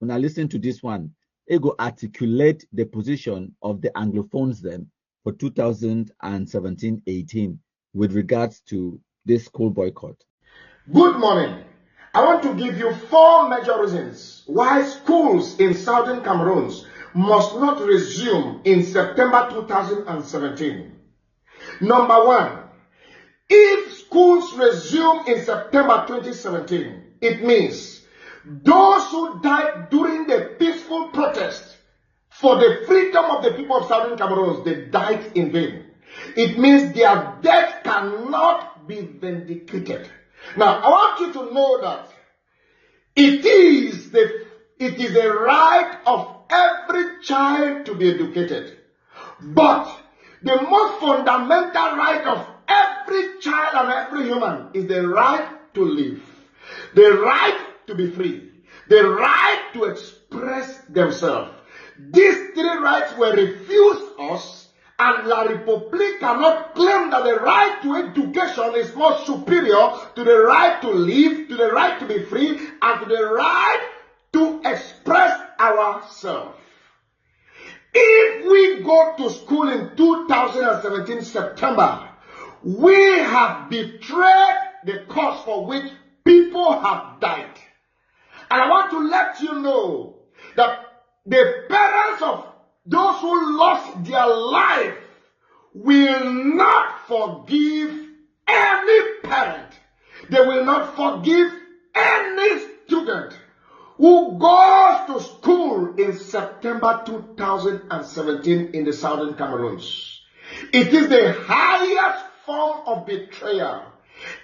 when I listen to this one, it go articulate the position of the Anglophones then for 2017-18 with regards to this school boycott. Good morning. I want to give you 4 major reasons why schools in southern Cameroon must not resume in September 2017. Number 1, if schools resume in September 2017, it means those who died during the peaceful protest for the freedom of the people of southern Cameroon, they died in vain. It means their death cannot be vindicated. Now, I want you to know that it is a right of every child to be educated. But the most fundamental right of every child and every human is the right to live, the right to be free, the right to express themselves. These 3 rights were refused us, and La République cannot claim that the right to education is more superior to the right to live, to the right to be free, and to the right to express ourselves. If we go to school in 2017 September, we have betrayed the cause for which people have died. And I want to let you know that the parents of those who lost their life will not forgive any parent. They will not forgive any student who goes to school in September 2017 in the southern Cameroons. It is the highest form of betrayal.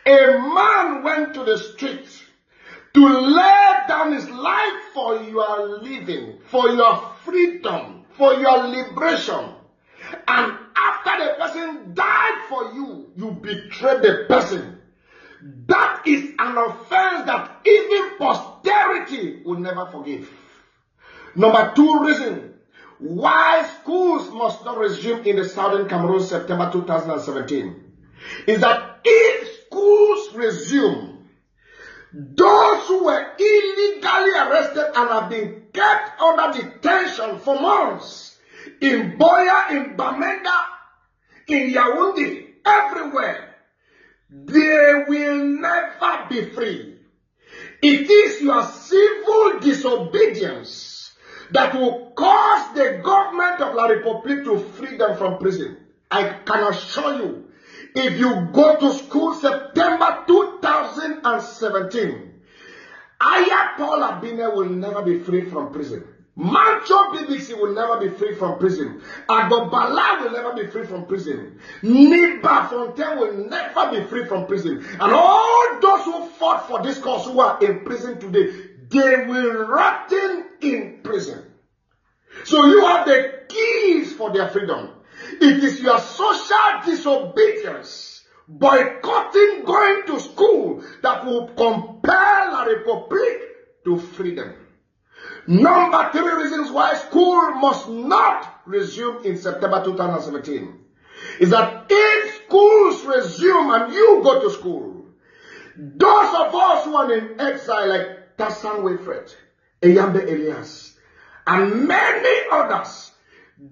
A man went to the streets to lay down his life for your living, for your freedom, for your liberation. And after the person died for you, you betrayed the person. That is an offense that even posterity will never forgive. Number 2 reason why schools must not resume in the southern Cameroon September 2017 is that if schools resume, those who were illegally arrested and have been kept under detention for months in Boya, in Bamenda, in Yaoundé, everywhere, they will never be free. It is your civil disobedience that will cause the government of La République to free them from prison. I can assure you, if you go to school September 2017, Ayatollah Bine will never be free from prison. Mancho BBC will never be free from prison. Agbor Balla will never be free from prison. Niba Fontaine will never be free from prison. And all those who fought for this cause who are in prison today, they will rot in prison. So you have the keys for their freedom. It is your social disobedience, boycotting going to school, that will compel La République to freedom. Number 3 reasons why school must not resume in September 2017 is that if schools resume and you go to school, those of us who are in exile like Tasang Wilfred, Eyambe Elias, and many others,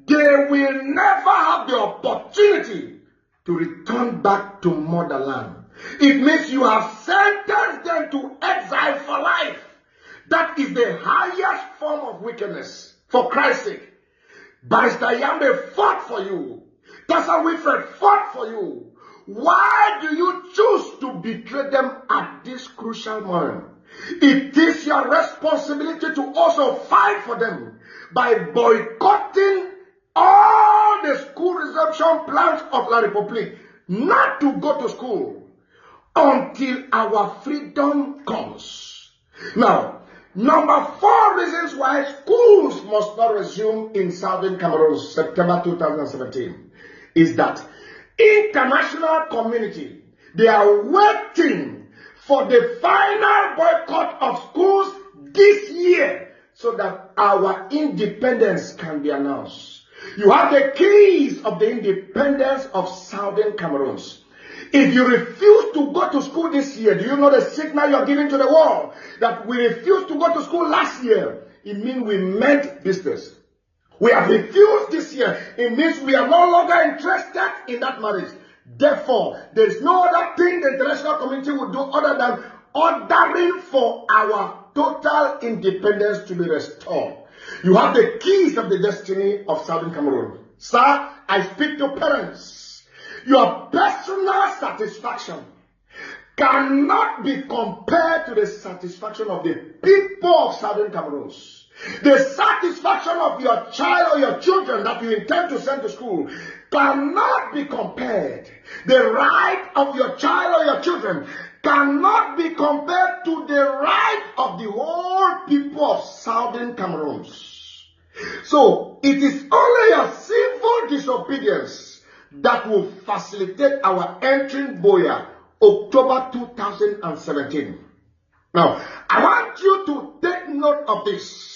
they will never have the opportunity to return back to motherland. It means you have sentenced them to exile for life. That is the highest form of wickedness. For Christ's sake, Barrister Yambe fought for you. Tasang Wilfred fought for you. Why do you choose to betray them at this crucial moment? It is your responsibility to also fight for them by boycotting all the school resumption plans of La République, not to go to school until our freedom comes. Now, number 4 reasons why schools must not resume in southern Cameroon September 2017 is that international community, they are waiting for the final boycott of schools this year so that our independence can be announced. You have the keys of the independence of southern Cameroon. If you refuse to go to school this year, do you know the signal you're giving to the world? That we refused to go to school last year. It means we meant business. We have refused this year. It means we are no longer interested in that marriage. Therefore, there is no other thing the international community would do other than ordering for our total independence to be restored. You have the keys of the destiny of Southern Cameroon. Sir, I speak to parents. Your personal satisfaction cannot be compared to the satisfaction of the people of Southern Cameroon. The satisfaction of your child or your children that you intend to send to school cannot be compared. The right of your child or your children cannot be compared to the right of the whole people of Southern Cameroon. So it is only a civil disobedience that will facilitate our entering Boya October 2017. Now, I want you to take note of this.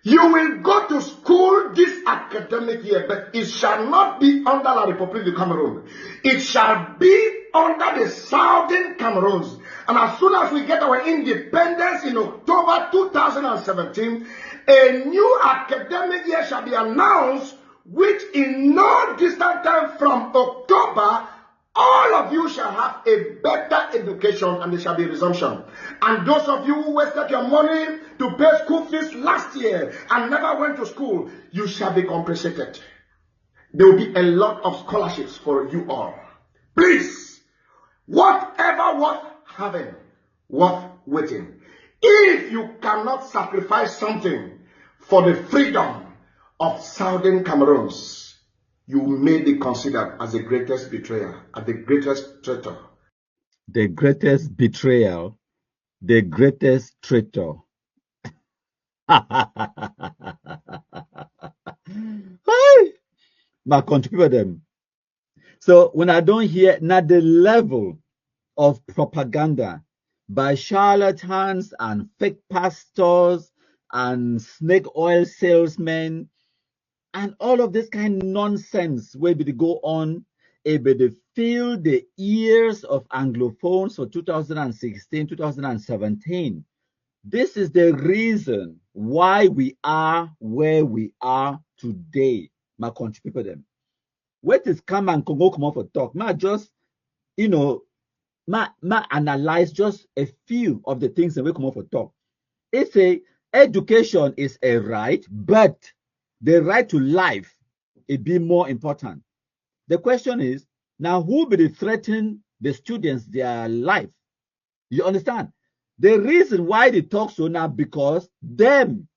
You will go to school this academic year, but it shall not be under La République du Cameroon. It shall be under the Southern Cameroons. And as soon as we get our independence in October 2017, a new academic year shall be announced, which in no distant time from October, all of you shall have a better education and there shall be resumption. And those of you who wasted your money to pay school fees last year and never went to school, you shall be compensated. There will be a lot of scholarships for you all. Please, whatever worth having, worth waiting. If you cannot sacrifice something for the freedom of Southern Cameroons, you may be considered as the greatest betrayer, as the greatest traitor. The greatest betrayal, the greatest traitor. My country them. So when I don't hear not the level of propaganda by charlatans and fake pastors and snake oil salesmen and all of this kind of nonsense where they go on, they fill the ears of Anglophones for 2016, 2017. This is the reason why we are where we are today, my country people them. What is come and come up for talk? Ma just, ma analyze just a few of the things that we come up for talk. It's a education is a right, but the right to life it be more important. The question is now who will threaten the students their life? You understand? The reason why they talk so now because them,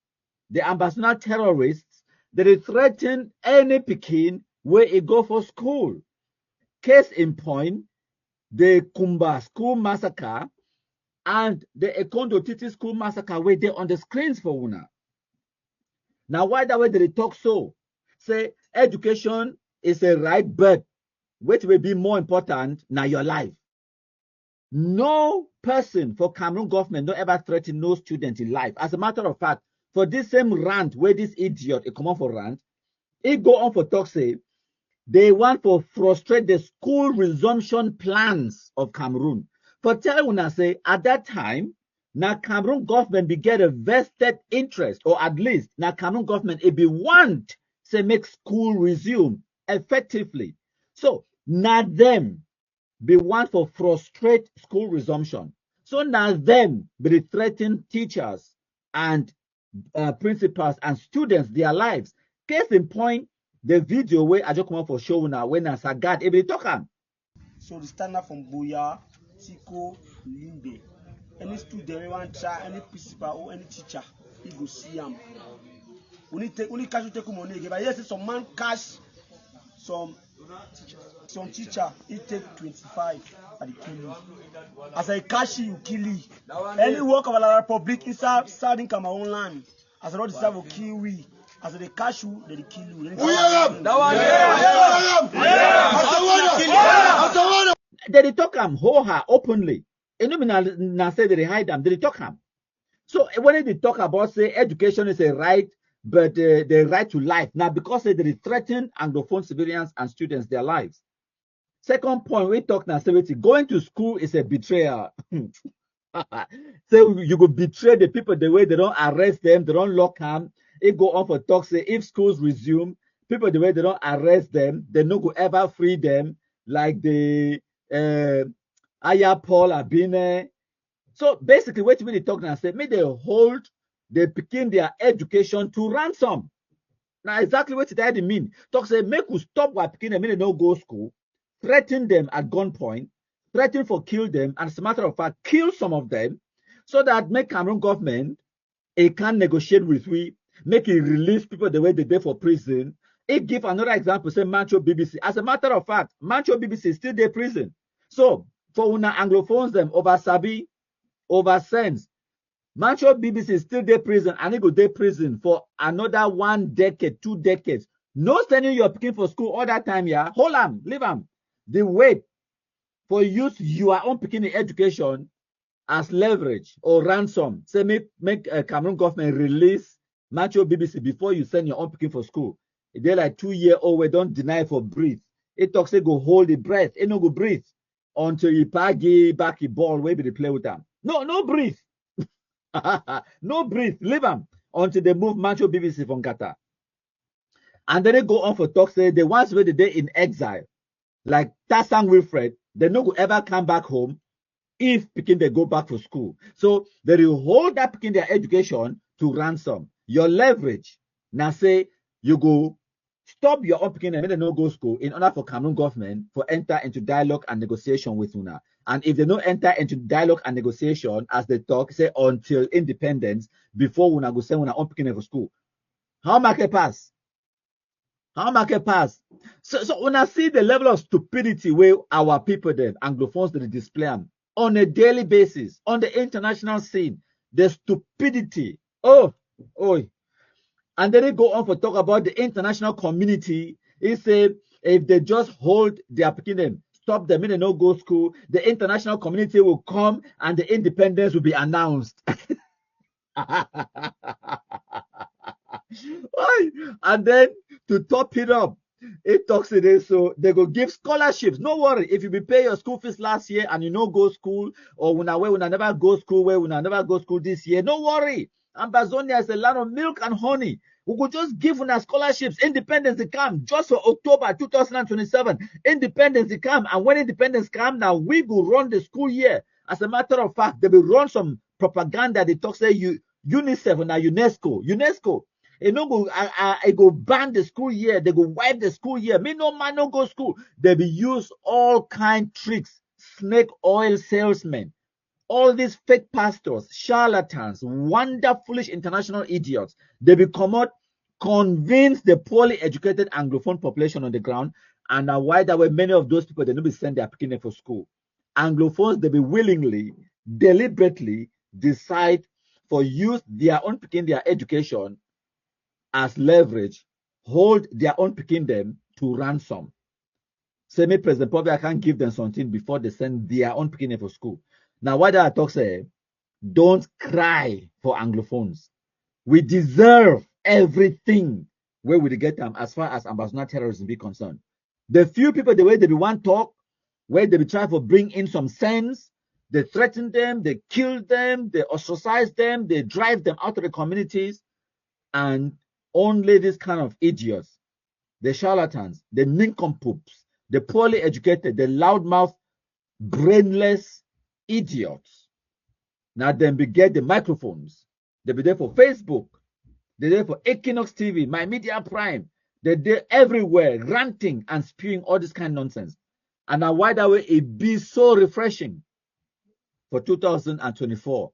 the ambassador terrorists, they threaten any Pekin where it go for school. Case in point, the Kumba school massacre and the Ekondo Titi school massacre where they on the screens for una. Now, why that way they talk so? Say education is a right, but which will be more important now your life. No person for Cameroon government no ever threaten no student in life. As a matter of fact, for this same rant where this idiot it come on for rant, it go on for talk say they want to frustrate the school resumption plans of Cameroon. For tell una say at that time, now Cameroon government be get a vested interest, or at least now Cameroon government it be want to make school resume effectively. So now them be want for frustrate school resumption. So now them be threaten teachers and principals and students their lives. Case in point, the video where I just come out for show now when I Sagad every talk. So the standard from Boya, Tiko, Limbe. Any student want try, any principal or any teacher, he go see him. Only cash you take money. But yes, some man cash, some teacher he take 25 at the kilo. As a cash you kill you. Any work of the Republic inside Southern Cameroon land, as a road deserve will kill we. As they cash you, they kill you. They talk them hoha openly. And not say they hide them. They talk them. So when they talk about say education is a right, but the right to life now because they threaten Anglophone civilians and students their lives. Second point, we talk now, going to school is a betrayal. So you go betray the people the way they don't arrest them, they don't lock them. It go on for talk, say if schools resume, people the way they don't arrest them, they no go ever free them, like the Paul Abine. So basically, what we talk now, say, may they begin their education to ransom. Now, exactly what that mean. Talk say, make you stop what picking them, they don't go school, threaten them at gunpoint, threaten for kill them, and as a matter of fact, kill some of them, so that make Cameroon government, it can negotiate with we, make it release people the way they did for prison. It give another example, say Mancho BBC. As a matter of fact, Mancho BBC is still there prison. So, for una Anglophones them, over Sabi, over Sense, Mancho BBC is still there prison, and it go there prison for another 1 decade, 2 decades. No sending your picking for school all that time, yeah. Hold on, leave them. The wait for use your own picking education as leverage or ransom. Say make Cameroon government release Mancho BBC before you send your own picking for school. They're like 2-year-old, we don't deny for breathe. It talks say go hold the breath. It no go breathe until you pagi back the ball where they play with them. No breathe. No breathe, leave them until they move Mancho BBC from Qatar. And then they go on for talk, say the ones where they in exile, like Tasang Wilfred, they no go ever come back home if picking they go back to school. So they will hold that picking their education to ransom. Your leverage. Now say you go stop your own picking and they no go school in order for Cameroon government for enter into dialogue and negotiation with UNA. And if they don't enter into dialogue and negotiation, as they talk, say until independence, before we go send own picking for school. How much it pass? How much it pass? So when I see the level of stupidity where our people then, Anglophones, they display them on a daily basis, on the international scene, the stupidity. Oh. And then they go on for talk about the international community. He said if they just hold their picking them, stop them in the no-go school, the international community will come and the independence will be announced. And then to top it up, it talks today, so they go give scholarships. No worry, if you be pay your school fees last year and you no go school, or when I never go school, where when I never go school this year, no worry. Ambazonia is a land of milk and honey. We could just give una scholarships. Independence they come just for October 2027. Independence they come, and when independence come, now we go run the school year. As a matter of fact, they will run some propaganda. They talk say UNICEF and UNESCO. It no go, I go ban the school year. They go wipe the school year. Me no man no go school. They be use all kind tricks. Snake oil salesmen. All these fake pastors, charlatans, foolish international idiots, they become out, convince the poorly educated Anglophone population on the ground, and are why that way many of those people they don't be sent their picking for school. Anglophones they be willingly, deliberately decide for use their own picking their education as leverage, hold their own picking them to ransom. Say me President probably I can't give them something before they send their own picking for school. Now, what I talk say, don't cry for Anglophones. We deserve everything where we get them as far as ambassador terrorism be concerned. The few people, the way they be want talk, where they be trying to bring in some sense, they threaten them, they kill them, they ostracize them, they drive them out of the communities, and only this kind of idiots, the charlatans, the nincompoops, the poorly educated, the loudmouth, brainless idiots. Now then we get the microphones. They be there for Facebook. They're there for Equinox TV, My Media Prime. They're there everywhere, ranting and spewing all this kind of nonsense. And now why that way it be so refreshing for 2024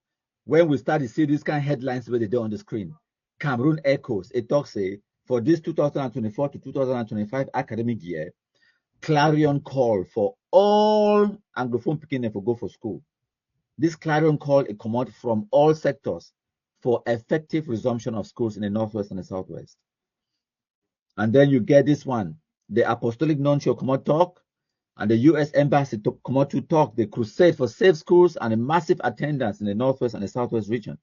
when we start to see these kind of headlines where they do on the screen. Cameroon echoes. It talks say for this 2024 to 2025 academic year, clarion call for all Anglophone picking for go for school. This clarion call it come out from all sectors for effective resumption of schools in the Northwest and the Southwest. And then you get this one, the Apostolic Nuncio come out talk, and the U.S. Embassy come out to talk, the crusade for safe schools and a massive attendance in the Northwest and the Southwest region.